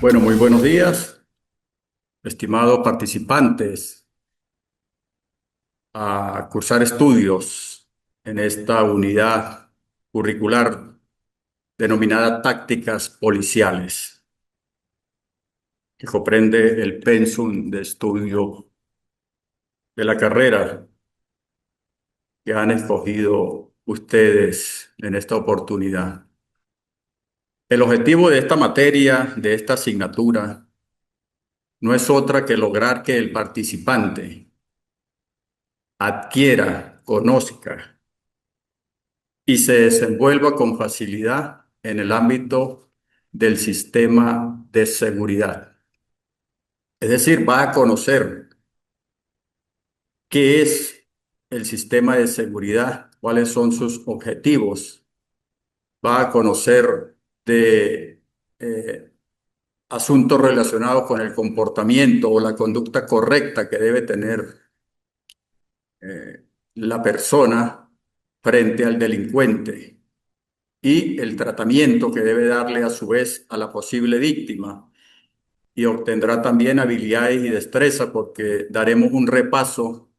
Bueno, muy buenos días, estimados participantes, a cursar estudios en esta unidad curricular denominada Tácticas Policiales, que comprende el pensum de estudio de la carrera que han escogido ustedes en esta oportunidad. El objetivo de esta materia, de esta asignatura, no es otra que lograr que el participante adquiera, conozca y se desenvuelva con facilidad en el ámbito del sistema de seguridad. Es decir, va a conocer qué es el sistema de seguridad, cuáles son sus objetivos, va a conocer de asuntos relacionados con el comportamiento o la conducta correcta que debe tener la persona frente al delincuente y el tratamiento que debe darle a su vez a la posible víctima, y obtendrá también habilidades y destreza porque daremos un repaso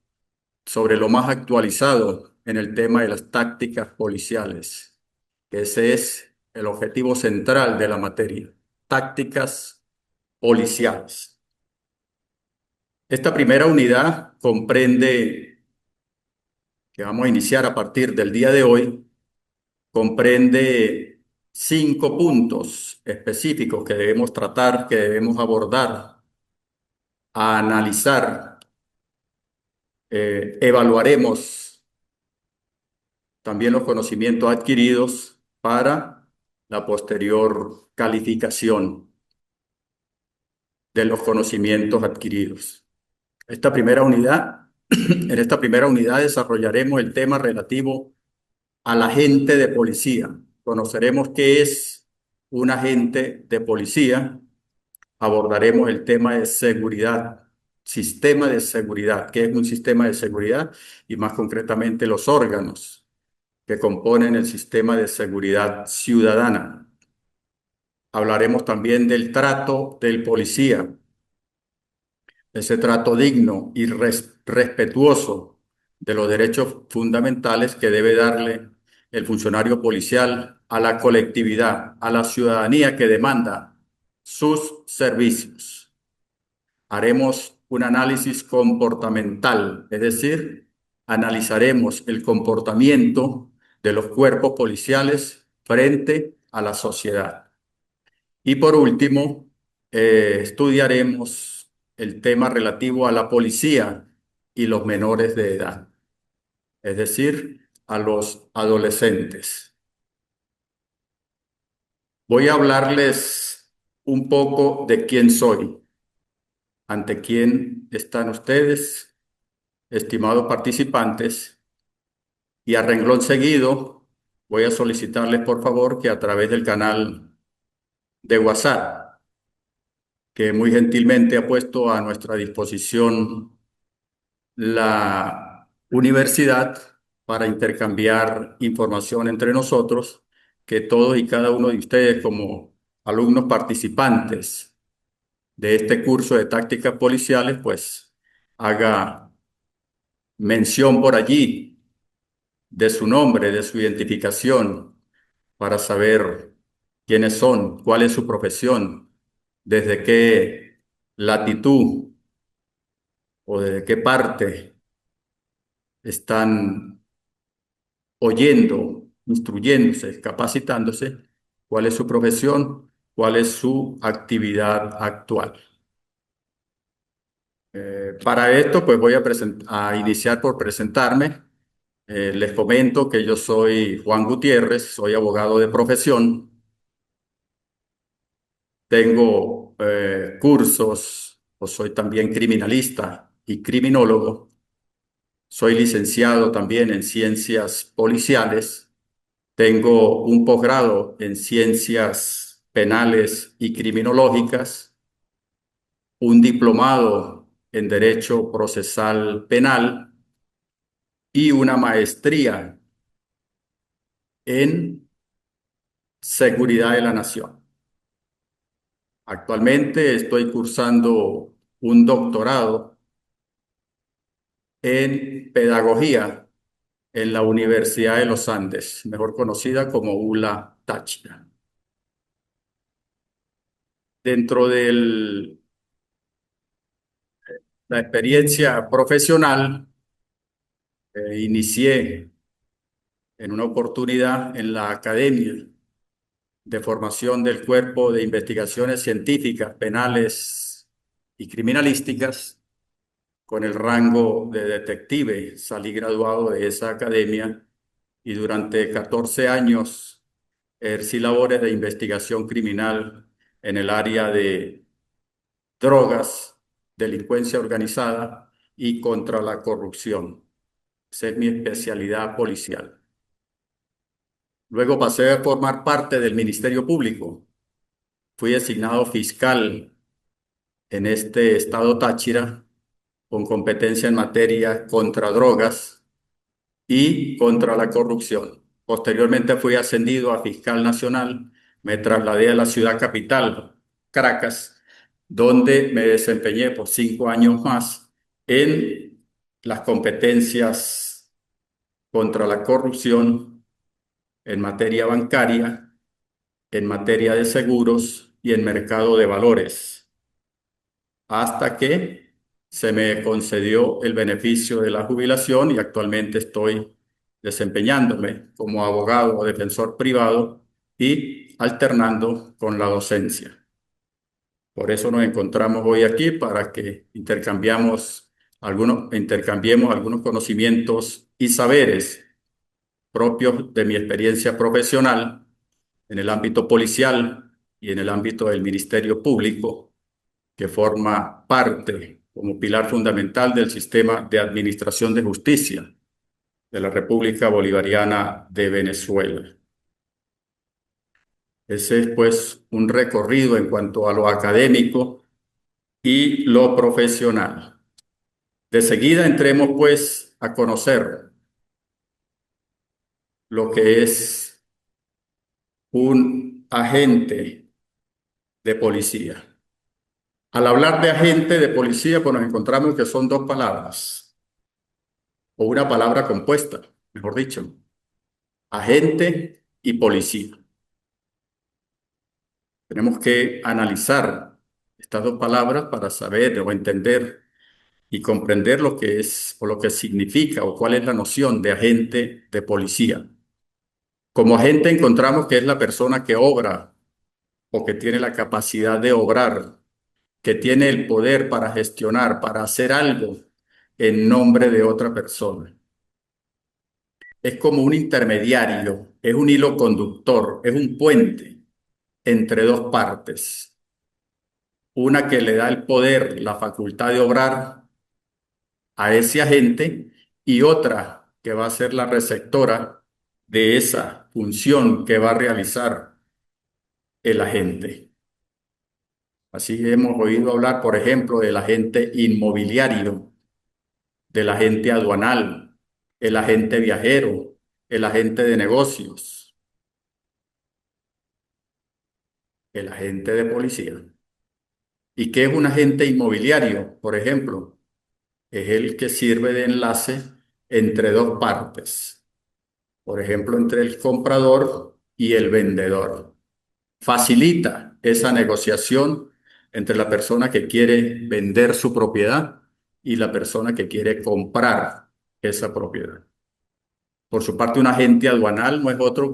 sobre lo más actualizado en el tema de las tácticas policiales. Ese es el objetivo central de la materia, tácticas policiales. Esta primera unidad comprende, que vamos a iniciar a partir del día de hoy, comprende 5 puntos específicos que debemos tratar, que debemos abordar, a analizar. Evaluaremos también los conocimientos adquiridos para la posterior calificación de los conocimientos adquiridos. Esta primera unidad, en esta primera unidad desarrollaremos el tema relativo al agente de policía. Conoceremos qué es un agente de policía. Abordaremos el tema de seguridad, sistema de seguridad, qué es un sistema de seguridad y más concretamente los órganos que componen el sistema de seguridad ciudadana. Hablaremos también del trato del policía, ese trato digno y respetuoso de los derechos fundamentales que debe darle el funcionario policial a la colectividad, a la ciudadanía que demanda sus servicios. Haremos un análisis comportamental, es decir, analizaremos el comportamiento de los cuerpos policiales frente a la sociedad. Y por último, estudiaremos el tema relativo a la policía y los menores de edad, es decir, a los adolescentes. Voy a hablarles un poco de quién soy, ante quién están ustedes, estimados participantes, y a renglón seguido voy a solicitarles por favor que a través del canal de WhatsApp, que muy gentilmente ha puesto a nuestra disposición la universidad para intercambiar información entre nosotros, que todos y cada uno de ustedes como alumnos participantes de este curso de tácticas policiales, pues haga mención por allí de su nombre, de su identificación, para saber quiénes son, cuál es su profesión, desde qué latitud o desde qué parte están oyendo, instruyéndose, capacitándose, cuál es su profesión, cuál es su actividad actual. Para esto, pues voy a iniciar por presentarme. Les comento que yo soy Juan Gutiérrez, soy abogado de profesión. Tengo cursos, o soy también criminalista y criminólogo. Soy licenciado también en ciencias policiales. Tengo un posgrado en ciencias penales y criminológicas, un diplomado en derecho procesal penal y una maestría en seguridad de la nación. Actualmente estoy cursando un doctorado en pedagogía en la Universidad de los Andes, mejor conocida como ULA Táchira. Dentro de la experiencia profesional, inicié en una oportunidad en la Academia de Formación del Cuerpo de Investigaciones Científicas, Penales y Criminalísticas con el rango de detective. Salí graduado de esa academia y durante 14 años ejercí labores de investigación criminal en el área de drogas, delincuencia organizada y contra la corrupción. Esa es mi especialidad policial. Luego pasé a formar parte del Ministerio Público. Fui designado fiscal en este estado Táchira con competencia en materia contra drogas y contra la corrupción. Posteriormente fui ascendido a fiscal nacional, me trasladé a la ciudad capital, Caracas, donde me desempeñé por 5 años más en las competencias contra la corrupción, en materia bancaria, en materia de seguros y en mercado de valores, hasta que se me concedió el beneficio de la jubilación y actualmente estoy desempeñándome como abogado o defensor privado y alternando con la docencia. Por eso nos encontramos hoy aquí para que intercambiemos algunos conocimientos y saberes propios de mi experiencia profesional en el ámbito policial y en el ámbito del Ministerio Público, que forma parte como pilar fundamental del sistema de administración de justicia de la República Bolivariana de Venezuela. Ese es pues un recorrido en cuanto a lo académico y lo profesional. De seguida entremos pues a conocer lo que es un agente de policía. Al hablar de agente de policía, pues nos encontramos que son dos palabras, o una palabra compuesta, mejor dicho, agente y policía. Tenemos que analizar estas dos palabras para saber o entender y comprender lo que es o lo que significa o cuál es la noción de agente de policía. Como agente encontramos que es la persona que obra o que tiene la capacidad de obrar, que tiene el poder para gestionar, para hacer algo en nombre de otra persona. Es como un intermediario, es un hilo conductor, es un puente entre dos partes. Una que le da el poder, la facultad de obrar a ese agente y otra que va a ser la receptora de esa función que va a realizar el agente. Así hemos oído hablar, por ejemplo, del agente inmobiliario, del agente aduanal, el agente viajero, el agente de negocios, el agente de policía. ¿Y qué es un agente inmobiliario? Por ejemplo, es el que sirve de enlace entre dos partes. Por ejemplo, entre el comprador y el vendedor. Facilita esa negociación entre la persona que quiere vender su propiedad y la persona que quiere comprar esa propiedad. Por su parte, un agente aduanal no es otra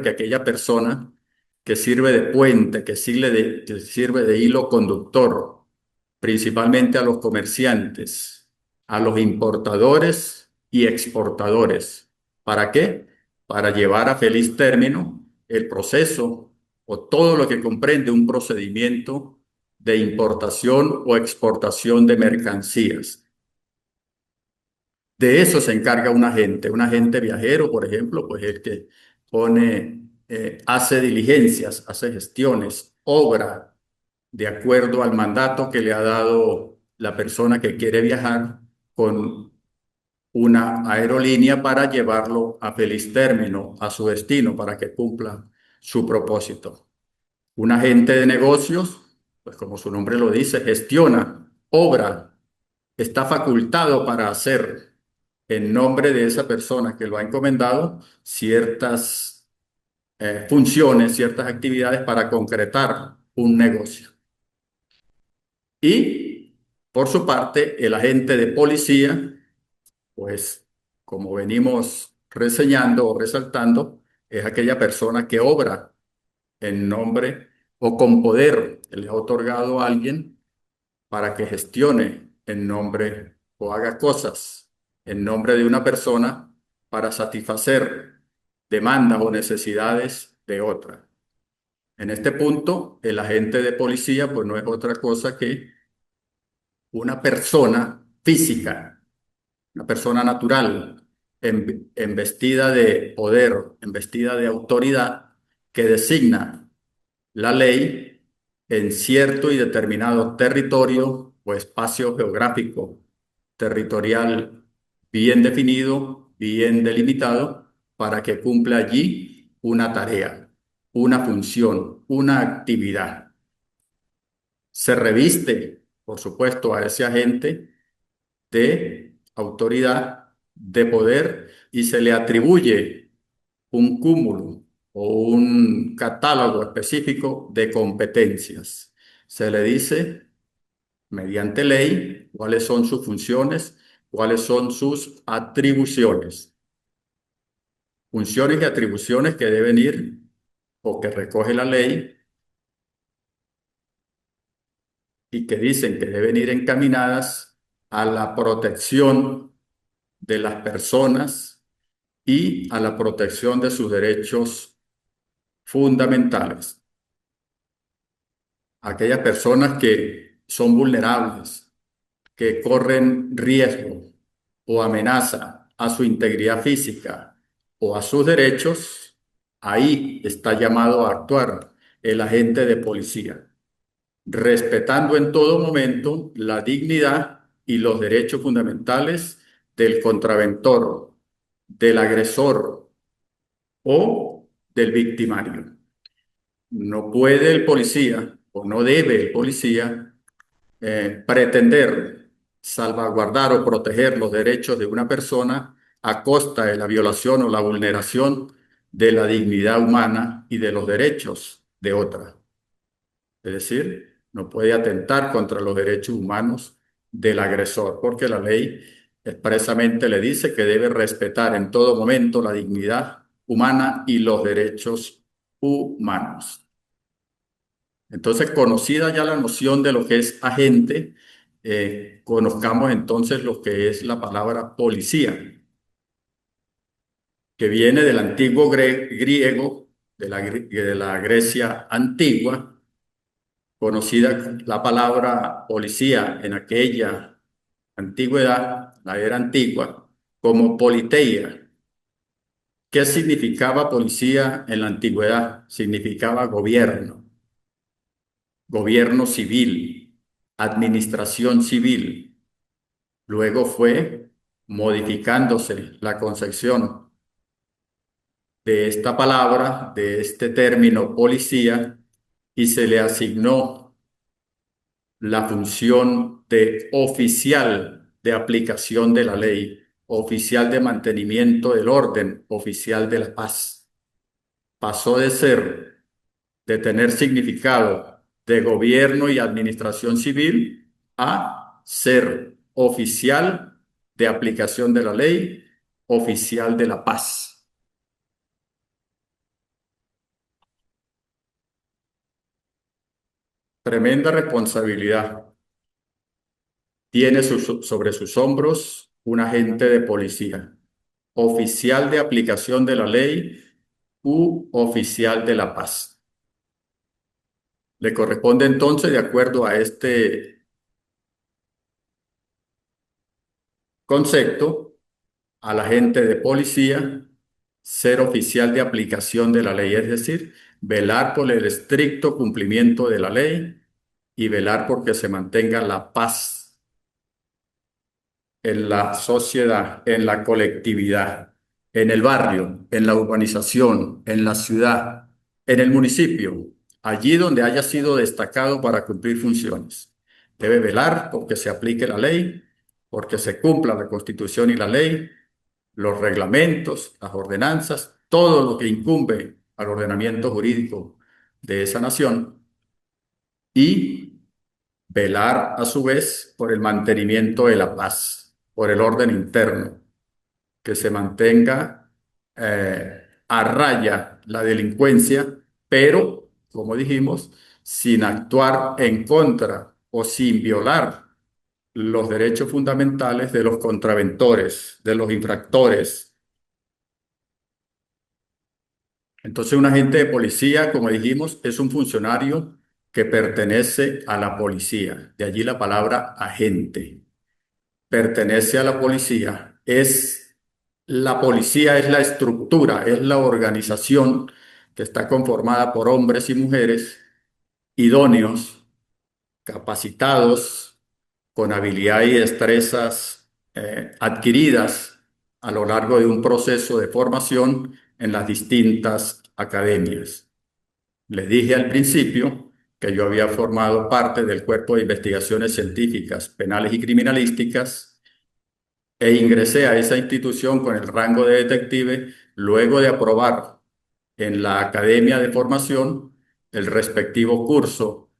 que aquella persona que sirve de puente, que sirve de hilo conductor, principalmente a los comerciantes, a los importadores y exportadores. ¿Para qué? Para llevar a feliz término el proceso o todo lo que comprende un procedimiento de importación o exportación de mercancías. De eso se encarga un agente viajero, por ejemplo, pues el que hace diligencias, hace gestiones, obra de acuerdo al mandato que le ha dado la persona que quiere viajar con una aerolínea para llevarlo a feliz término, a su destino, para que cumpla su propósito. Un agente de negocios, pues como su nombre lo dice, gestiona, obra, está facultado para hacer en nombre de esa persona que lo ha encomendado ciertas funciones, ciertas actividades para concretar un negocio. Y por su parte, el agente de policía, pues como venimos reseñando o resaltando, es aquella persona que obra en nombre o con poder que le ha otorgado a alguien para que gestione en nombre o haga cosas en nombre de una persona para satisfacer demandas o necesidades de otra. En este punto, el agente de policía pues no es otra cosa que una persona física, una persona natural, embestida de poder, embestida de autoridad, que designa la ley en cierto y determinado territorio o espacio geográfico territorial bien definido, bien delimitado, para que cumpla allí una tarea, una función, una actividad. Se reviste, por supuesto, a ese agente de autoridad, de poder, y se le atribuye un cúmulo o un catálogo específico de competencias. Se le dice, mediante ley, cuáles son sus funciones, cuáles son sus atribuciones. Funciones y atribuciones que deben ir o que recoge la ley y que dicen que deben ir encaminadas a la protección de las personas y a la protección de sus derechos fundamentales. Aquellas personas que son vulnerables, que corren riesgo o amenaza a su integridad física o a sus derechos, ahí está llamado a actuar el agente de policía, respetando en todo momento la dignidad y los derechos fundamentales del contraventor, del agresor o del victimario. No puede el policía o no debe el policía pretender salvaguardar o proteger los derechos de una persona a costa de la violación o la vulneración de la dignidad humana y de los derechos de otra. Es decir, no puede atentar contra los derechos humanos del agresor, porque la ley expresamente le dice que debe respetar en todo momento la dignidad humana y los derechos humanos. Entonces, conocida ya la noción de lo que es agente, conozcamos entonces lo que es la palabra policía, que viene del antiguo griego, de la Grecia antigua, conocida la palabra policía en aquella antigüedad, la era antigua, como politeia. ¿Qué significaba policía en la antigüedad? Significaba gobierno, gobierno civil, administración civil. Luego fue modificándose la concepción de esta palabra, de este término policía, y se le asignó la función de oficial de aplicación de la ley, oficial de mantenimiento del orden, oficial de la paz. Pasó de tener significado de gobierno y administración civil a ser oficial de aplicación de la ley, oficial de la paz. Tremenda responsabilidad tiene sobre sus hombros un agente de policía, oficial de aplicación de la ley u oficial de la paz. Le corresponde entonces, de acuerdo a este concepto, al agente de policía ser oficial de aplicación de la ley, es decir, velar por el estricto cumplimiento de la ley y velar por que se mantenga la paz en la sociedad, en la colectividad, en el barrio, en la urbanización, en la ciudad, en el municipio. allí donde haya sido destacado para cumplir funciones. Debe velar porque se aplique la ley, porque se cumpla la Constitución y la ley, los reglamentos, las ordenanzas, todo lo que incumbe al ordenamiento jurídico de esa nación y velar a su vez por el mantenimiento de la paz, por el orden interno, que se mantenga a raya la delincuencia, pero, como dijimos, sin actuar en contra o sin violar los derechos fundamentales de los contraventores, de los infractores. Entonces, un agente de policía, como dijimos, es un funcionario que pertenece a la policía. De allí la palabra agente. Pertenece a la policía. La policía es la estructura, es la organización que está conformada por hombres y mujeres idóneos, capacitados, con habilidad y destrezas adquiridas a lo largo de un proceso de formación en las distintas academias. Les dije al principio que yo había formado parte del Cuerpo de Investigaciones Científicas, Penales y Criminalísticas e ingresé a esa institución con el rango de detective luego de aprobar en la Academia de Formación el respectivo curso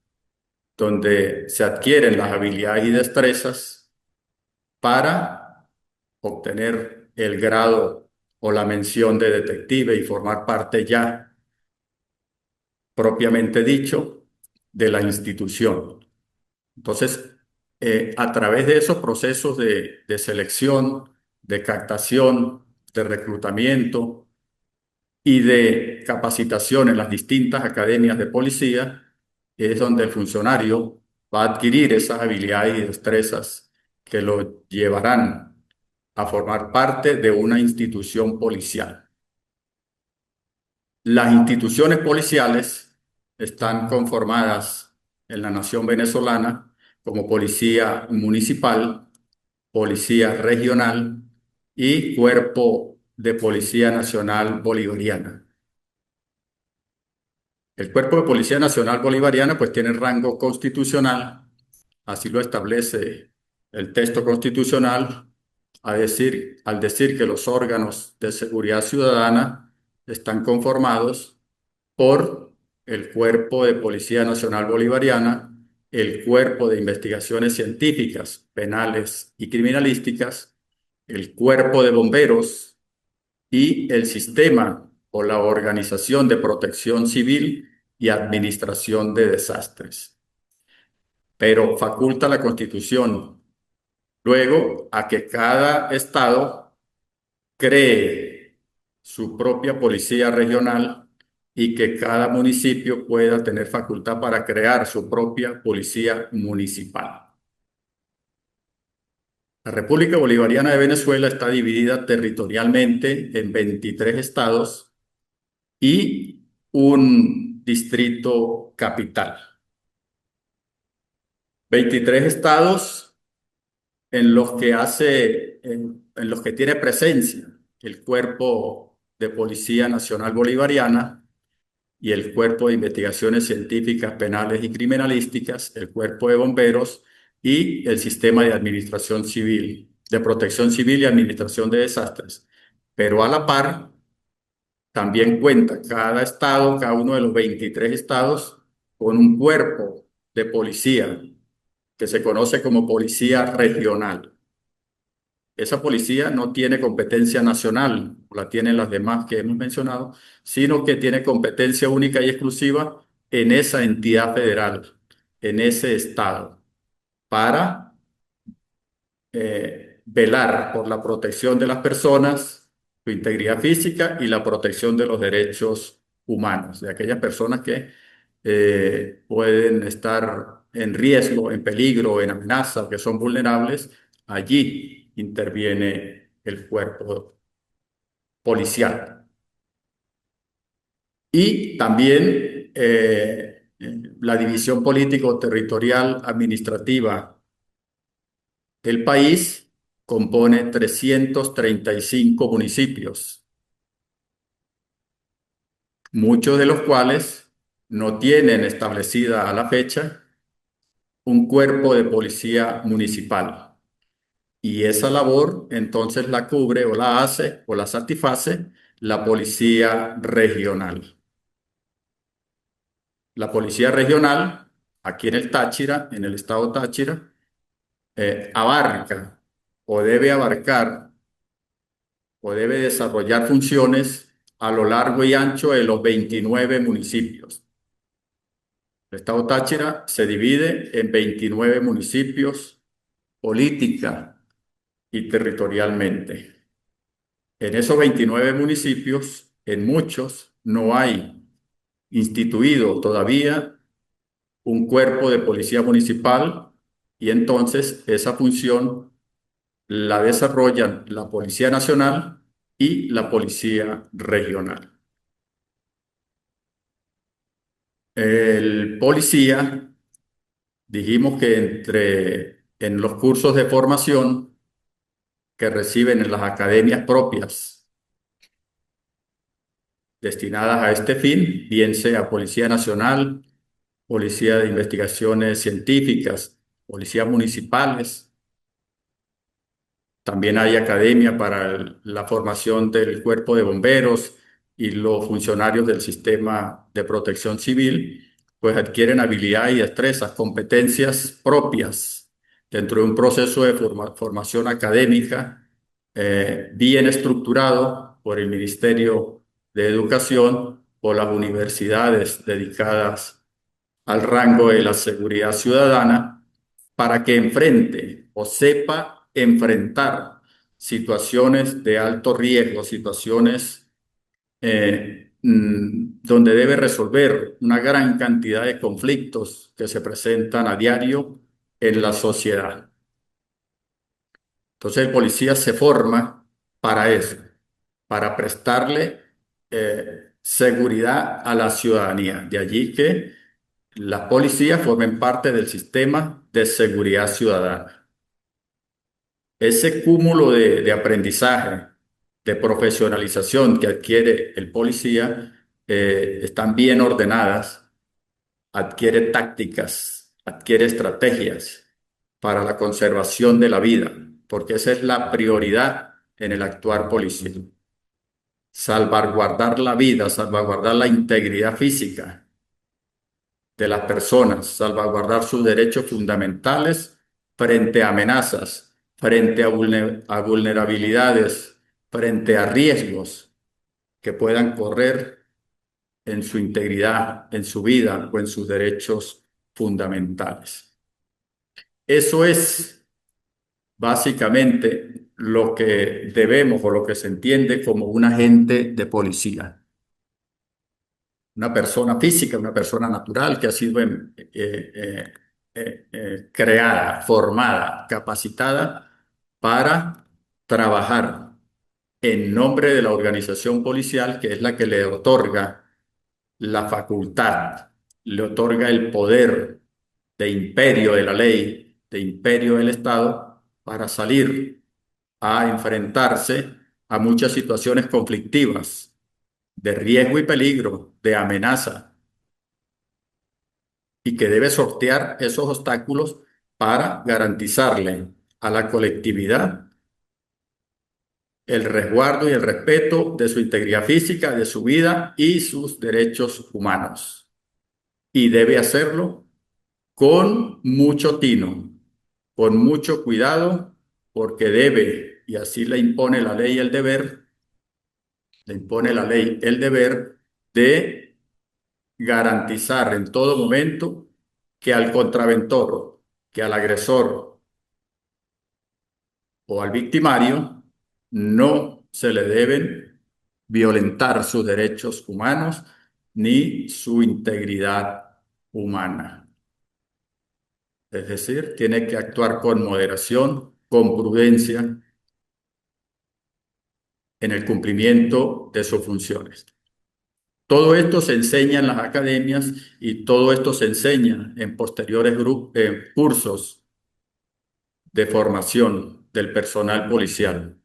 donde se adquieren las habilidades y destrezas para obtener el grado o la mención de detective y formar parte ya, propiamente dicho, de la institución. Entonces, a través de esos procesos de selección, de captación, de reclutamiento y de capacitación en las distintas academias de policía, es donde el funcionario va a adquirir esas habilidades y destrezas que lo llevarán a formar parte de una institución policial. Las instituciones policiales están conformadas en la nación venezolana como policía municipal, policía regional y cuerpo de policía nacional bolivariana. El cuerpo de policía nacional bolivariana pues tiene rango constitucional, así lo establece el texto constitucional, al decir que los órganos de seguridad ciudadana están conformados por el Cuerpo de Policía Nacional Bolivariana, el Cuerpo de Investigaciones Científicas, Penales y Criminalísticas, el Cuerpo de Bomberos y el Sistema o la Organización de Protección Civil y Administración de Desastres. Pero faculta la Constitución luego a que cada estado cree su propia policía regional y que cada municipio pueda tener facultad para crear su propia policía municipal. La República Bolivariana de Venezuela está dividida territorialmente en 23 estados y un distrito capital. 23 estados en los que tiene presencia el Cuerpo de Policía Nacional Bolivariana y el Cuerpo de Investigaciones Científicas, Penales y Criminalísticas, el Cuerpo de Bomberos y el Sistema de Administración Civil, de Protección Civil y Administración de Desastres. Pero a la par, también cuenta cada estado, cada uno de los 23 estados, con un cuerpo de policía que se conoce como policía regional. Esa policía no tiene competencia nacional, la tienen las demás que hemos mencionado, sino que tiene competencia única y exclusiva en esa entidad federal, en ese estado, para velar por la protección de las personas, su integridad física y la protección de los derechos humanos, de aquellas personas que pueden estar en riesgo, en peligro, en amenaza, que son vulnerables. Allí interviene el cuerpo policial. Y también la división político-territorial administrativa del país compone 335 municipios, muchos de los cuales no tienen establecida a la fecha un cuerpo de policía municipal. Y esa labor entonces la cubre o la hace o la satisface la policía regional. La policía regional, aquí en el Táchira, en el estado Táchira, abarca o debe abarcar o debe desarrollar funciones a lo largo y ancho de los 29 municipios. El estado Táchira se divide en 29 municipios política y territorialmente. En esos 29 municipios, en muchos, no hay instituido todavía un cuerpo de policía municipal y entonces esa función la desarrollan la Policía Nacional y la Policía Regional. El policía, dijimos que en los cursos de formación que reciben en las academias propias destinadas a este fin, bien sea Policía Nacional, Policía de Investigaciones Científicas, policías municipales. También hay academia para la formación del cuerpo de bomberos y los funcionarios del sistema de protección civil, pues adquieren habilidad y destrezas, competencias propias dentro de un proceso de formación académica bien estructurado por el Ministerio de Educación o las universidades dedicadas al rango de la seguridad ciudadana para que enfrente o sepa enfrentar situaciones de alto riesgo, situaciones donde debe resolver una gran cantidad de conflictos que se presentan a diario en la sociedad. Entonces el policía se forma para eso, para prestarle seguridad a la ciudadanía. De allí que las policías formen parte del sistema de seguridad ciudadana. Ese cúmulo de aprendizaje, de profesionalización que adquiere el policía, están bien ordenadas, adquiere tácticas, adquiere estrategias para la conservación de la vida, porque esa es la prioridad en el actuar policial. Salvaguardar la vida, salvaguardar la integridad física de las personas, salvaguardar sus derechos fundamentales frente a amenazas, frente a vulnerabilidades, frente a riesgos que puedan correr en su integridad, en su vida o en sus derechos fundamentales. Eso es básicamente lo que debemos o lo que se entiende como un agente de policía. Una persona física, una persona natural que ha sido creada, formada, capacitada para trabajar en nombre de la organización policial, que es la que le otorga la facultad, le otorga el poder de imperio de la ley, de imperio del Estado, para salir a enfrentarse a muchas situaciones conflictivas, de riesgo y peligro, de amenaza, y que debe sortear esos obstáculos para garantizarle a la colectividad el resguardo y el respeto de su integridad física, de su vida y sus derechos humanos. Y debe hacerlo con mucho tino, con mucho cuidado, porque debe, y así le impone la ley el deber, le impone la ley el deber de garantizar en todo momento que al contraventor, que al agresor o al victimario no se le deben violentar sus derechos humanos ni su integridad humana. Es decir, tiene que actuar con moderación, con prudencia en el cumplimiento de sus funciones. Todo esto se enseña en las academias y todo esto se enseña en posteriores cursos de formación del personal policial.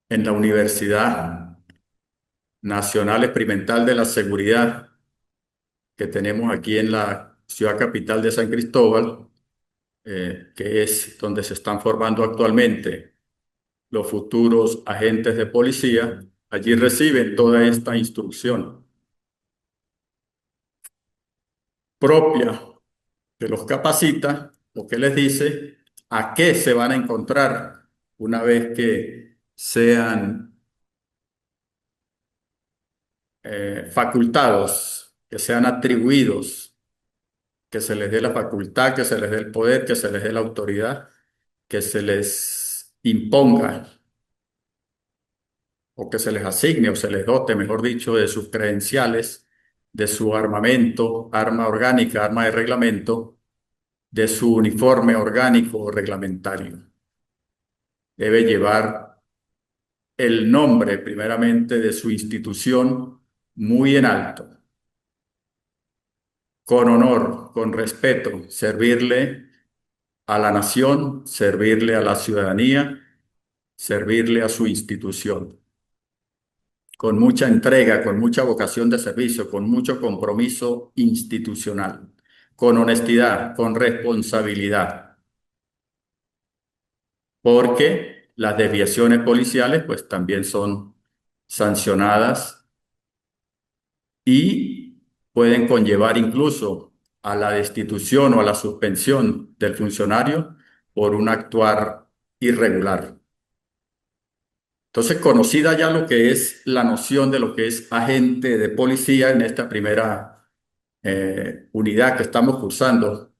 En la universidad nacional experimental de la seguridad que tenemos aquí en la ciudad capital de San Cristóbal, que es donde se están formando actualmente los futuros agentes de policía, allí reciben toda esta instrucción propia que los capacita o que les dice a qué se van a encontrar una vez que sean facultados, que sean atribuidos, que se les dé la facultad, que se les dé el poder, que se les dé la autoridad, que se les imponga o que se les asigne o se les dote, mejor dicho, de sus credenciales, de su armamento, arma orgánica, arma de reglamento, de su uniforme orgánico o reglamentario. Debe llevar el nombre, primeramente, de su institución muy en alto, con honor, con respeto, servirle a la nación, servirle a la ciudadanía, servirle a su institución, con mucha entrega, con mucha vocación de servicio, con mucho compromiso institucional, con honestidad, con responsabilidad, porque las desviaciones policiales pues también son sancionadas y pueden conllevar incluso a la destitución o a la suspensión del funcionario por un actuar irregular. Entonces, conocida ya lo que es la noción de lo que es agente de policía en esta primera unidad que estamos cursando,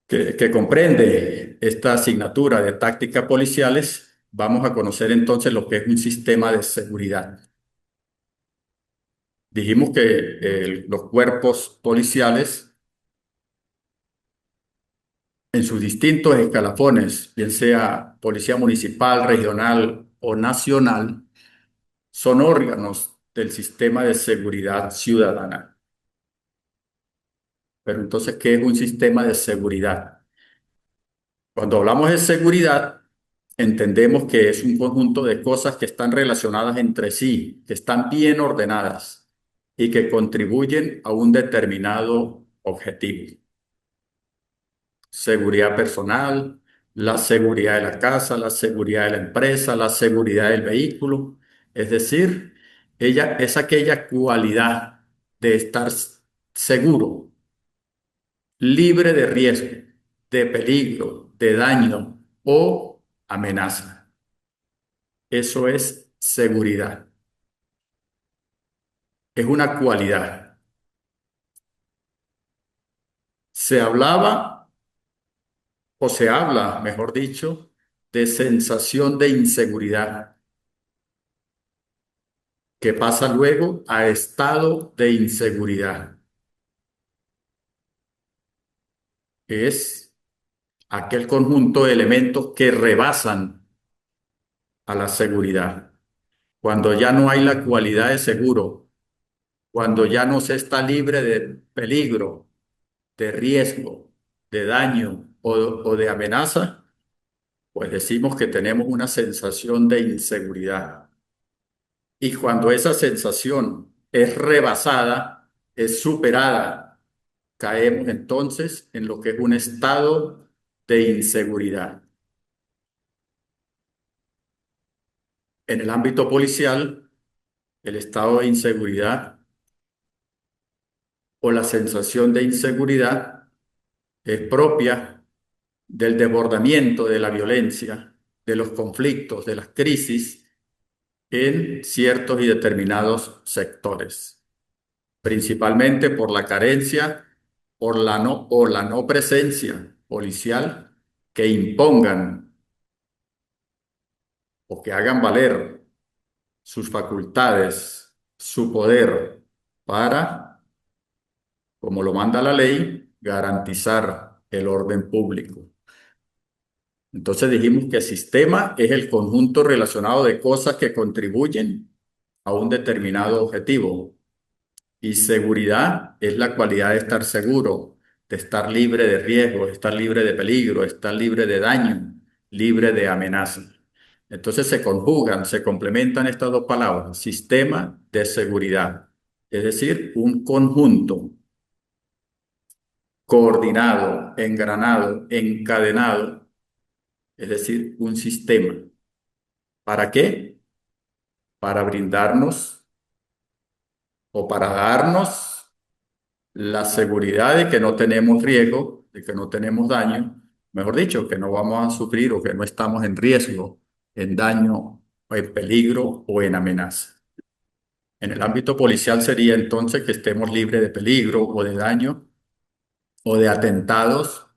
que comprende esta asignatura de tácticas policiales, vamos a conocer entonces lo que es un sistema de seguridad. Dijimos que los cuerpos policiales en sus distintos escalafones, bien sea policía municipal, regional o nacional, son órganos del sistema de seguridad ciudadana. Pero entonces, ¿qué es un sistema de seguridad? Cuando hablamos de seguridad, entendemos que es un conjunto de cosas que están relacionadas entre sí, que están bien ordenadas y que contribuyen a un determinado objetivo. Seguridad personal, la seguridad de la casa, la seguridad de la empresa, la seguridad del vehículo. Es decir, ella es aquella cualidad de estar seguro, libre de riesgo, de peligro, de daño o amenaza. Eso es seguridad. Es una cualidad. Se hablaba, o se habla, mejor dicho, de sensación de inseguridad, que pasa luego a estado de inseguridad. Es aquel conjunto de elementos que rebasan a la seguridad. Cuando ya no hay la cualidad de seguro, cuando ya no se está libre de peligro, de riesgo, de daño o de amenaza, pues decimos que tenemos una sensación de inseguridad. Y cuando esa sensación es rebasada, es superada, caemos entonces en lo que es un estado de inseguridad. En el ámbito policial, el estado de inseguridad o la sensación de inseguridad es propia del desbordamiento de la violencia, de los conflictos, de las crisis en ciertos y determinados sectores, principalmente por la carencia o la no presencia policial que impongan o que hagan valer sus facultades, su poder para, como lo manda la ley, garantizar el orden público. Entonces dijimos que sistema es el conjunto relacionado de cosas que contribuyen a un determinado objetivo. Y seguridad es la cualidad de estar seguro, de estar libre de riesgo, de estar libre de peligro, de estar libre de daño, libre de amenaza. Entonces se conjugan, se complementan estas dos palabras, sistema de seguridad, es decir, un conjunto coordinado, engranado, encadenado, es decir, un sistema. ¿Para qué? Para brindarnos o para darnos la seguridad de que no tenemos riesgo, de que no tenemos daño, mejor dicho, que no vamos a sufrir o que no estamos en riesgo, en daño, o en peligro o en amenaza. En el ámbito policial sería entonces que estemos libres de peligro o de daño o de atentados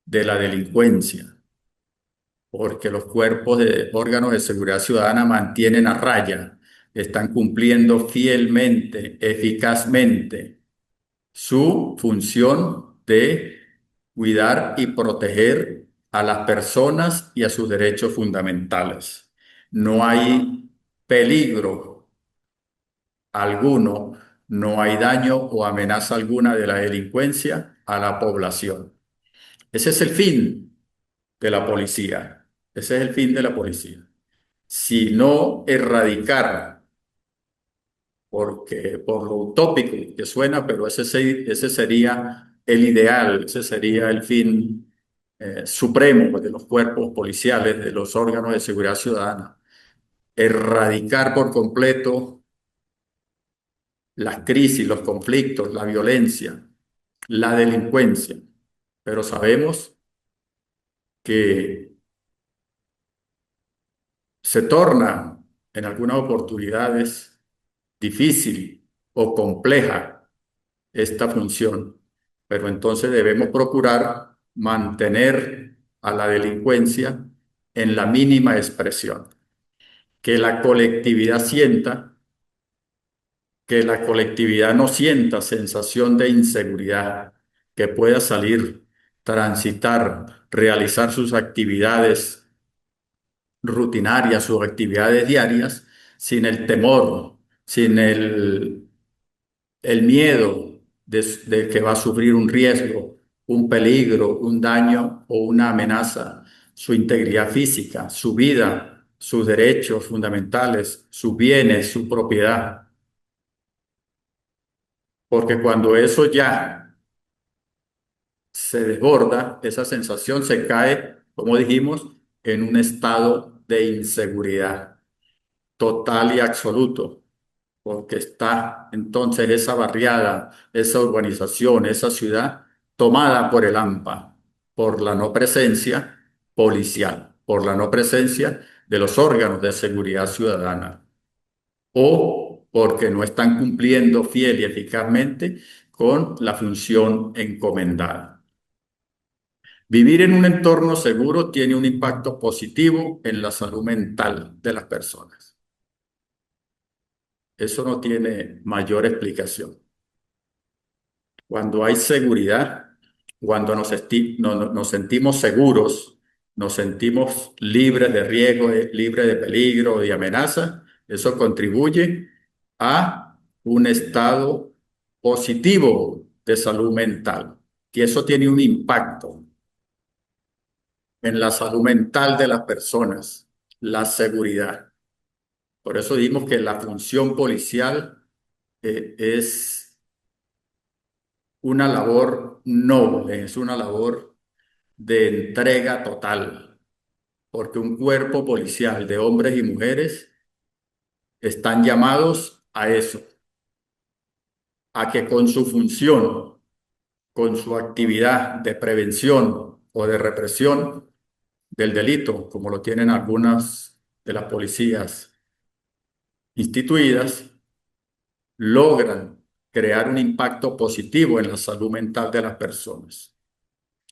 de la delincuencia, porque los cuerpos de órganos de seguridad ciudadana mantienen a raya, están cumpliendo fielmente, eficazmente su función de cuidar y proteger a las personas y a sus derechos fundamentales. No hay peligro alguno, no hay daño o amenaza alguna de la delincuencia a la población. Ese es el fin de la policía. Ese es el fin de la policía. Si no erradicar, porque por lo utópico que suena, pero ese sería el ideal, ese sería el fin supremo de los cuerpos policiales, de los órganos de seguridad ciudadana. Erradicar por completo las crisis, los conflictos, la violencia, la delincuencia. Pero sabemos que se torna en algunas oportunidades difícil o compleja esta función, pero entonces debemos procurar mantener a la delincuencia en la mínima expresión, que la colectividad sienta, que la colectividad no sienta sensación de inseguridad, que pueda salir, transitar, realizar sus actividades rutinarias, sus actividades diarias, sin el temor, sin el miedo de que va a sufrir un riesgo, un peligro, un daño o una amenaza, su integridad física, su vida, sus derechos fundamentales, sus bienes, su propiedad. Porque cuando eso ya se desborda, esa sensación se cae, como dijimos, en un estado de inseguridad total y absoluto, porque está entonces esa barriada, esa urbanización, esa ciudad tomada por el AMPA, por la no presencia policial, por la no presencia de los órganos de seguridad ciudadana, o porque no están cumpliendo fiel y eficazmente con la función encomendada. Vivir en un entorno seguro tiene un impacto positivo en la salud mental de las personas. Eso no tiene mayor explicación. Cuando hay seguridad, cuando nos sentimos seguros, nos sentimos libres de riesgo, libres de peligro y amenaza, eso contribuye a un estado positivo de salud mental. Y eso tiene un impacto en la salud mental de las personas, la seguridad. Por eso dimos que la función policial es una labor noble, es una labor de entrega total, porque un cuerpo policial de hombres y mujeres están llamados a eso, a que con su función, con su actividad de prevención o de represión del delito, como lo tienen algunas de las policías instituidas, logran crear un impacto positivo en la salud mental de las personas.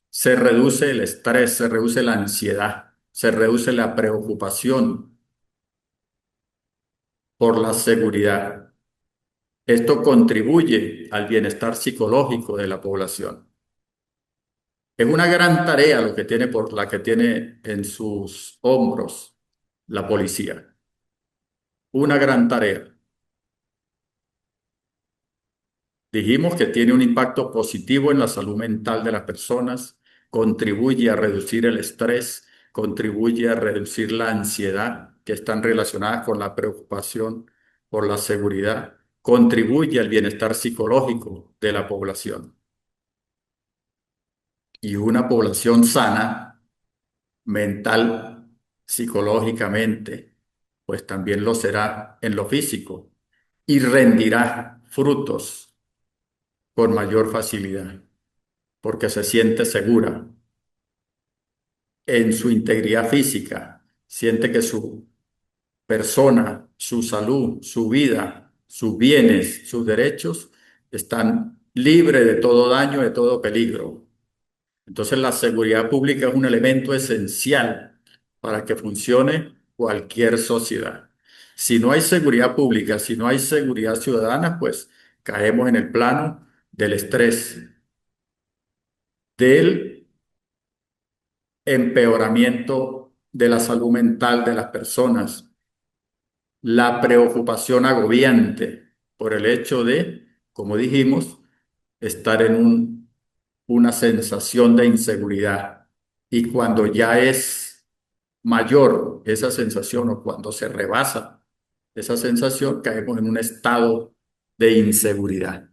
Se reduce el estrés, se reduce la ansiedad, se reduce la preocupación por la seguridad. Esto contribuye al bienestar psicológico de la población. Es una gran tarea lo que tiene por la que tiene en sus hombros la policía. Una gran tarea. Dijimos que tiene un impacto positivo en la salud mental de las personas, contribuye a reducir el estrés, contribuye a reducir la ansiedad que están relacionadas con la preocupación por la seguridad, contribuye al bienestar psicológico de la población. Y una población sana, mental, psicológicamente, pues también lo será en lo físico y rendirá frutos con mayor facilidad, porque se siente segura en su integridad física, siente que su persona, su salud, su vida, sus bienes, sus derechos están libres de todo daño, de todo peligro. Entonces la seguridad pública es un elemento esencial para que funcione cualquier sociedad. Si no hay seguridad pública, si no hay seguridad ciudadana, pues caemos en el plano del estrés, del empeoramiento de la salud mental de las personas, la preocupación agobiante por el hecho de, como dijimos, estar en una sensación de inseguridad. Y cuando ya es mayor esa sensación o cuando se rebasa esa sensación, caemos en un estado de inseguridad.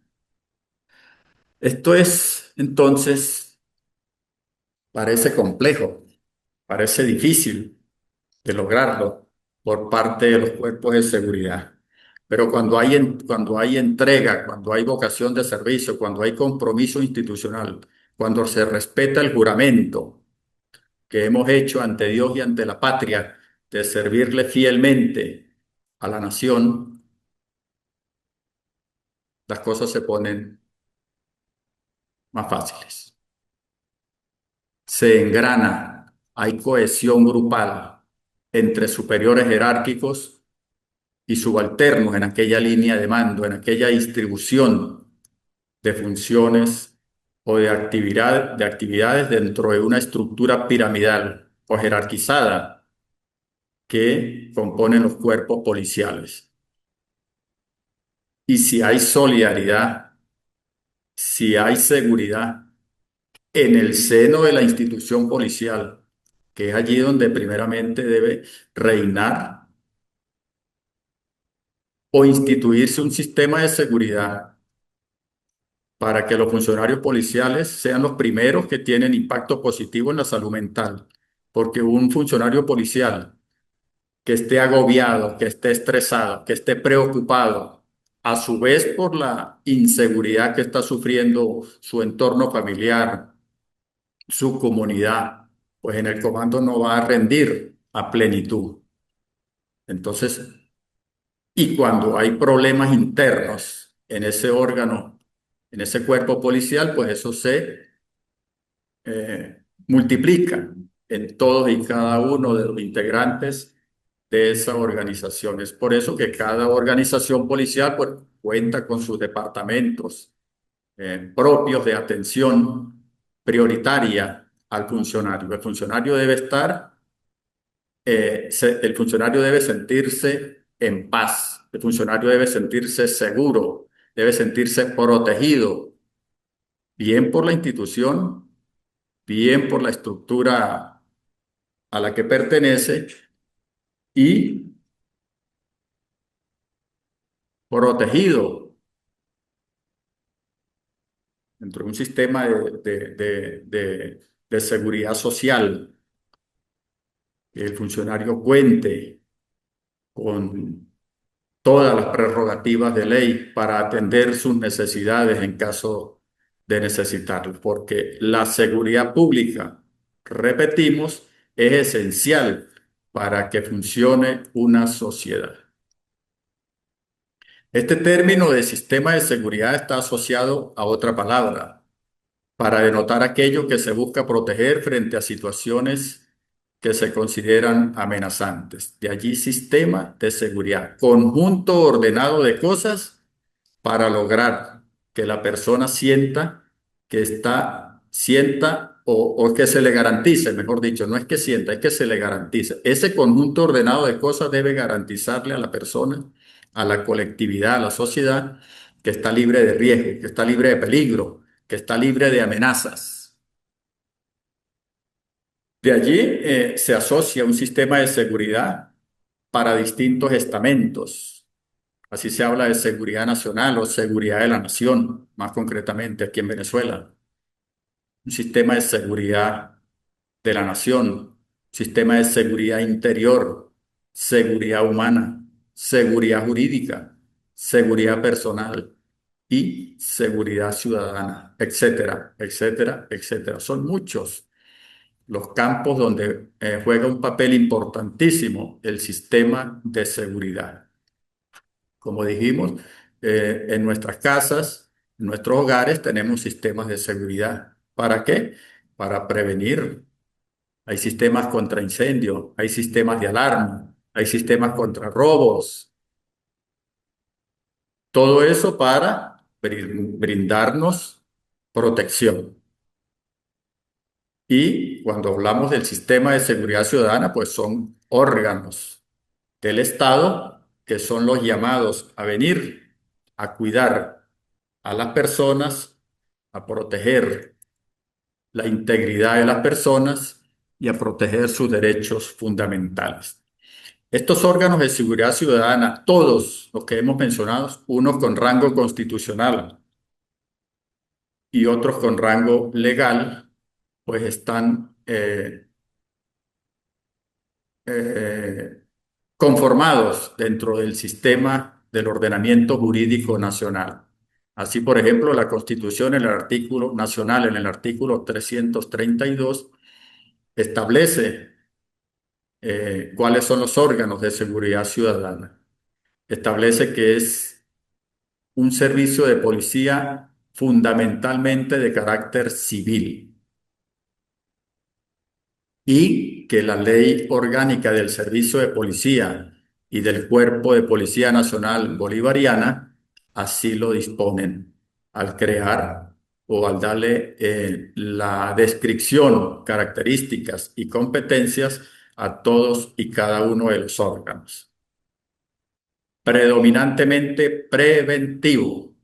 Esto es, entonces, parece complejo, parece difícil de lograrlo por parte de los cuerpos de seguridad. Pero cuando hay entrega, cuando hay vocación de servicio, cuando hay compromiso institucional, cuando se respeta el juramento que hemos hecho ante Dios y ante la patria de servirle fielmente a la nación, las cosas se ponen más fáciles. Se engrana, hay cohesión grupal entre superiores jerárquicos y subalternos en aquella línea de mando, en aquella distribución de funciones o de actividades dentro de una estructura piramidal o jerarquizada que componen los cuerpos policiales. Y si hay solidaridad, si hay seguridad en el seno de la institución policial, que es allí donde primeramente debe reinar o instituirse un sistema de seguridad para que los funcionarios policiales sean los primeros que tienen impacto positivo en la salud mental. Porque un funcionario policial que esté agobiado, que esté estresado, que esté preocupado, a su vez por la inseguridad que está sufriendo su entorno familiar, su comunidad, pues en el comando no va a rendir a plenitud. Entonces, y cuando hay problemas internos en ese órgano, en ese cuerpo policial, pues eso se multiplica en todos y cada uno de los integrantes de esa organización. Es por eso que cada organización policial pues, cuenta con sus departamentos propios de atención prioritaria al funcionario. El funcionario debe estar, el funcionario debe sentirse en paz, el funcionario debe sentirse seguro, debe sentirse protegido, bien por la institución, bien por la estructura a la que pertenece y protegido dentro de un sistema de seguridad social, que el funcionario cuente con todas las prerrogativas de ley para atender sus necesidades en caso de necesitarlo, porque la seguridad pública, repetimos, es esencial para que funcione una sociedad. Este término de sistema de seguridad está asociado a otra palabra para denotar aquello que se busca proteger frente a situaciones que se consideran amenazantes. De allí sistema de seguridad, conjunto ordenado de cosas para lograr que la persona sienta o que se le garantice, mejor dicho, no es que sienta, es que se le garantice. Ese conjunto ordenado de cosas debe garantizarle a la persona, a la colectividad, a la sociedad, que está libre de riesgo, que está libre de peligro, que está libre de amenazas. De allí se asocia un sistema de seguridad para distintos estamentos. Así se habla de seguridad nacional o seguridad de la nación, más concretamente aquí en Venezuela. Un sistema de seguridad de la nación, sistema de seguridad interior, seguridad humana, seguridad jurídica, seguridad personal y seguridad ciudadana, etcétera, etcétera, etcétera. Son muchos los campos donde juega un papel importantísimo el sistema de seguridad. Como dijimos, en nuestras casas, en nuestros hogares tenemos sistemas de seguridad. ¿Para qué? Para prevenir. Hay sistemas contra incendios, hay sistemas de alarma, hay sistemas contra robos. Todo eso para brindarnos protección. Y cuando hablamos del sistema de seguridad ciudadana, pues son órganos del Estado que son los llamados a venir a cuidar a las personas, a proteger la integridad de las personas y a proteger sus derechos fundamentales. Estos órganos de seguridad ciudadana, todos los que hemos mencionado, unos con rango constitucional y otros con rango legal, pues están eh, conformados dentro del sistema del ordenamiento jurídico nacional. Así, por ejemplo, la Constitución en el artículo nacional, en el artículo 332, establece cuáles son los órganos de seguridad ciudadana. Establece que es un servicio de policía fundamentalmente de carácter civil y que la ley orgánica del servicio de policía y del Cuerpo de Policía Nacional Bolivariana así lo disponen al crear o al darle la descripción, características y competencias a todos y cada uno de los órganos. Predominantemente preventivo.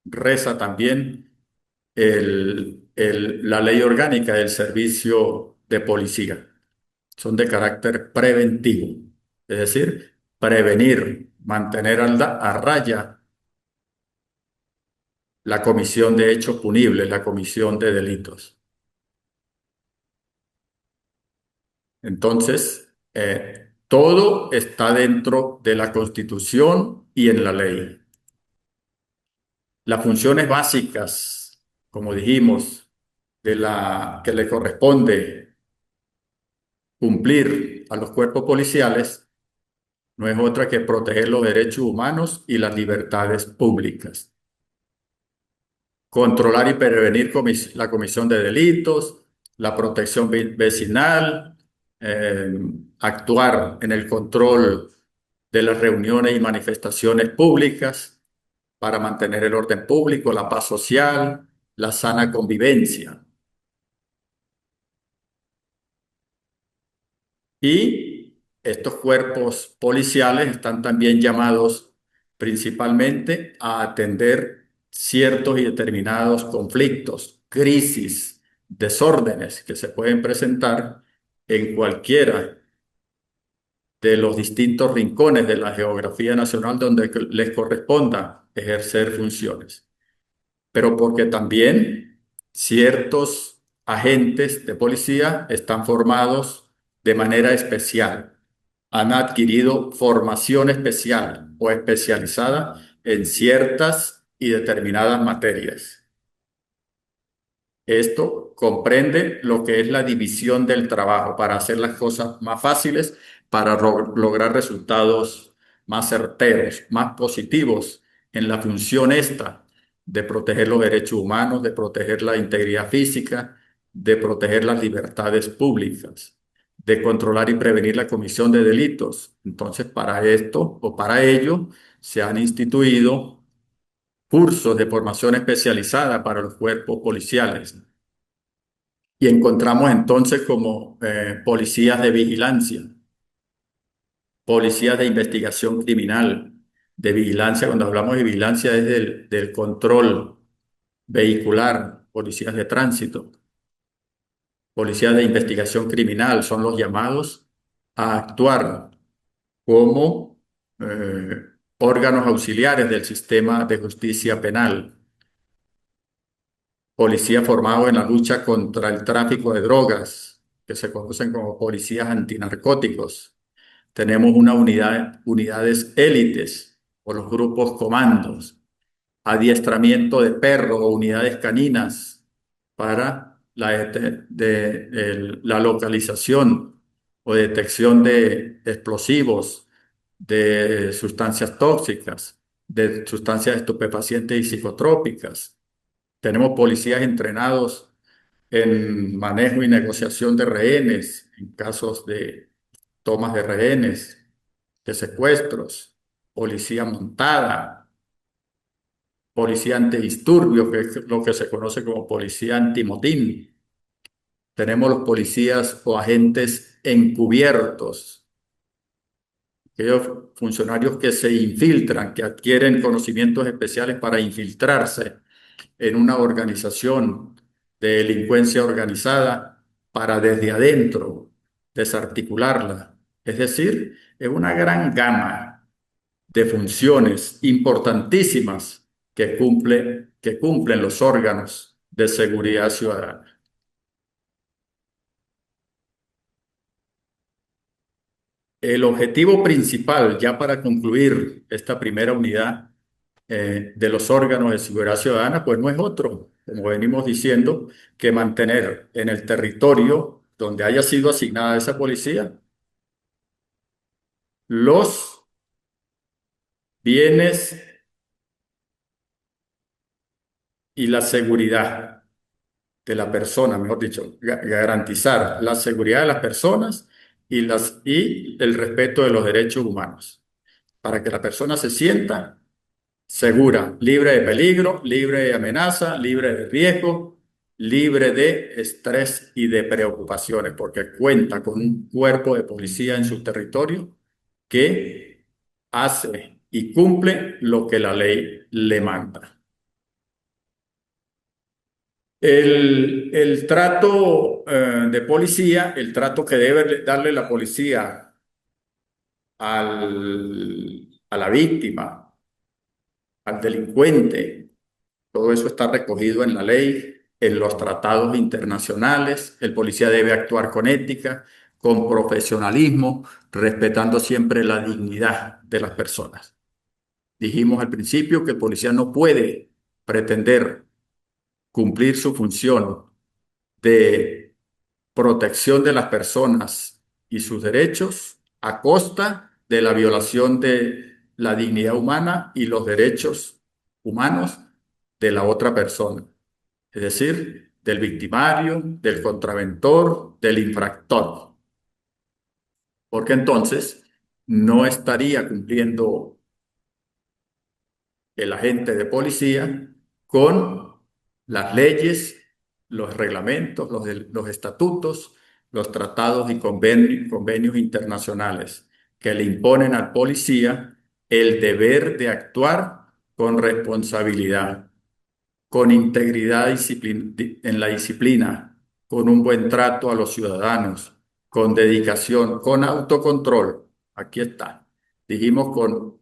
Reza también la ley orgánica del servicio de policía. Son de carácter preventivo, es decir, prevenir, mantener a raya la comisión de hechos punibles, la comisión de delitos. Entonces, todo está dentro de la Constitución y en la ley. Las funciones básicas, como dijimos, de la que le corresponde cumplir a los cuerpos policiales no es otra que proteger los derechos humanos y las libertades públicas, controlar y prevenir la comisión de delitos, la protección vecinal, eh, actuar en el control de las reuniones y manifestaciones públicas para mantener el orden público, la paz social, la sana convivencia. Y estos cuerpos policiales están también llamados principalmente a atender ciertos y determinados conflictos, crisis, desórdenes que se pueden presentar en cualquiera de los distintos rincones de la geografía nacional donde les corresponda ejercer funciones. Pero porque también ciertos agentes de policía están formados de manera especial, han adquirido formación especial o especializada en ciertas y determinadas materias. Esto comprende lo que es la división del trabajo para hacer las cosas más fáciles, para lograr resultados más certeros, más positivos en la función esta de proteger los derechos humanos, de proteger la integridad física, de proteger las libertades públicas, de controlar y prevenir la comisión de delitos. Entonces, para esto o para ello se han instituido cursos de formación especializada para los cuerpos policiales y encontramos entonces como policías de vigilancia, policías de investigación criminal, de vigilancia, cuando hablamos de vigilancia es del control vehicular, policías de tránsito, Policías de investigación criminal son los llamados a actuar como órganos auxiliares del sistema de justicia penal. Policía formado en la lucha contra el tráfico de drogas, que se conocen como policías antinarcóticos. Tenemos unidades élites o los grupos comandos, adiestramiento de perros o unidades caninas para la localización o detección de explosivos, de sustancias tóxicas, de sustancias estupefacientes y psicotrópicas. Tenemos policías entrenados en manejo y negociación de rehenes, en casos de tomas de rehenes, de secuestros, policía montada, policía antidisturbios, que es lo que se conoce como policía antimotín. Tenemos los policías o agentes encubiertos, aquellos funcionarios que se infiltran, que adquieren conocimientos especiales para infiltrarse en una organización de delincuencia organizada para desde adentro desarticularla. Es decir, es una gran gama de funciones importantísimas que cumplen los órganos de seguridad ciudadana. El objetivo principal, ya para concluir esta primera unidad de los órganos de seguridad ciudadana, pues no es otro, como venimos diciendo, que mantener en el territorio donde haya sido asignada esa policía los bienes y la seguridad de la persona, mejor dicho, garantizar la seguridad de las personas y el respeto de los derechos humanos, para que la persona se sienta segura, libre de peligro, libre de amenaza, libre de riesgo, libre de estrés y de preocupaciones, porque cuenta con un cuerpo de policía en su territorio que hace y cumple lo que la ley le manda. El trato de policía, el trato que debe darle la policía a la víctima, al delincuente, todo eso está recogido en la ley, en los tratados internacionales. El policía debe actuar con ética, con profesionalismo, respetando siempre la dignidad de las personas. Dijimos al principio que el policía no puede pretender cumplir su función de protección de las personas y sus derechos a costa de la violación de la dignidad humana y los derechos humanos de la otra persona, es decir, del victimario, del contraventor, del infractor, porque entonces no estaría cumpliendo el agente de policía con las leyes, los reglamentos, los estatutos, los tratados y convenios internacionales que le imponen al policía el deber de actuar con responsabilidad, con integridad en la disciplina, con un buen trato a los ciudadanos, con dedicación, con autocontrol. Aquí está. Dijimos con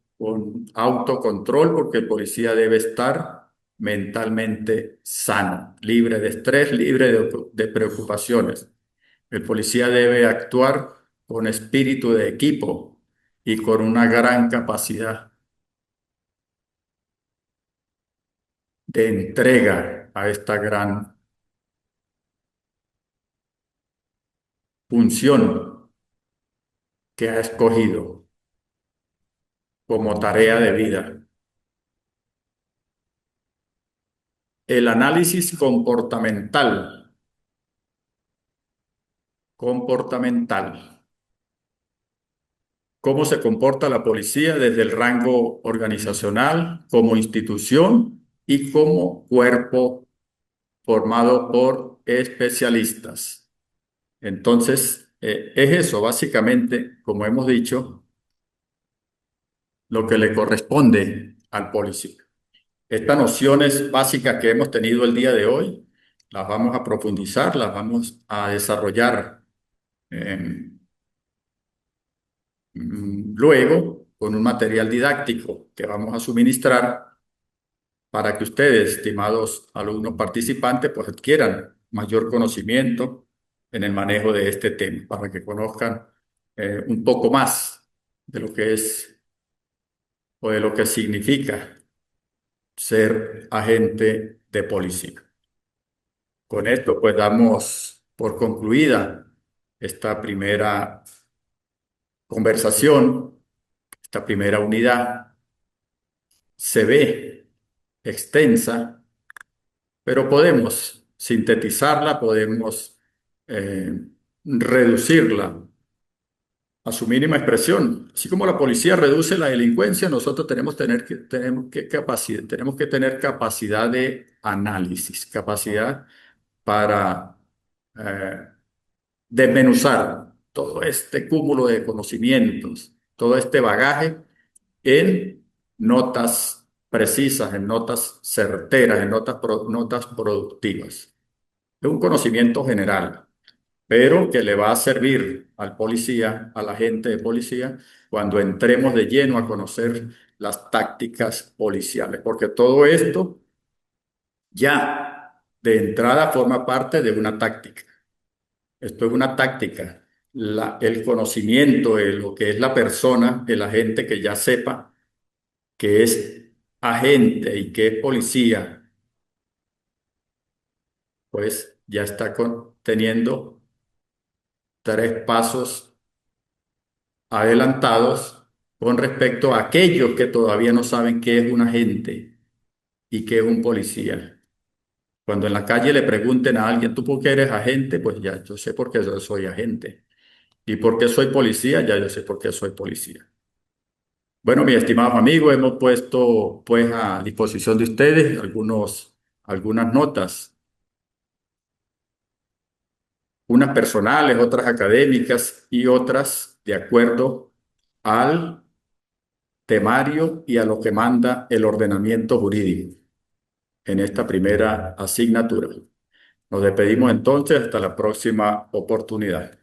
autocontrol porque el policía debe estar mentalmente sano, libre de estrés, libre de preocupaciones. El policía debe actuar con espíritu de equipo y con una gran capacidad de entrega a esta gran función que ha escogido como tarea de vida. El análisis comportamental. ¿Cómo se comporta la policía desde el rango organizacional, como institución y como cuerpo formado por especialistas? Entonces, es eso, básicamente, como hemos dicho, lo que le corresponde al policía. Estas nociones básicas que hemos tenido el día de hoy las vamos a profundizar, las vamos a desarrollar eh, luego con un material didáctico que vamos a suministrar para que ustedes, estimados alumnos participantes, pues adquieran mayor conocimiento en el manejo de este tema, para que conozcan un poco más de lo que es o de lo que significa ser agente de policía. Con esto, pues damos por concluida esta primera conversación, esta primera unidad. Se ve extensa, pero podemos sintetizarla, podemos eh, reducirla a su mínima expresión. Así como la policía reduce la delincuencia, nosotros tenemos que tener capacidad de análisis, capacidad para eh, desmenuzar todo este cúmulo de conocimientos, todo este bagaje en notas precisas, en notas certeras, en notas productivas. Es un conocimiento general, pero que le va a servir al policía, al agente de policía, cuando entremos de lleno a conocer las tácticas policiales, porque todo esto ya de entrada forma parte de una táctica. Esto es una táctica. El conocimiento de lo que es la persona, el agente que ya sepa que es agente y que es policía, pues ya está teniendo tres pasos adelantados con respecto a aquellos que todavía no saben qué es un agente y qué es un policía. Cuando en la calle le pregunten a alguien, ¿tú por qué eres agente? Pues ya yo sé por qué yo soy agente. ¿Y por qué soy policía? Ya yo sé por qué soy policía. Bueno, mis estimados amigos, hemos puesto pues a disposición de ustedes algunas notas, unas personales, otras académicas y otras de acuerdo al temario y a lo que manda el ordenamiento jurídico en esta primera asignatura. Nos despedimos entonces hasta la próxima oportunidad.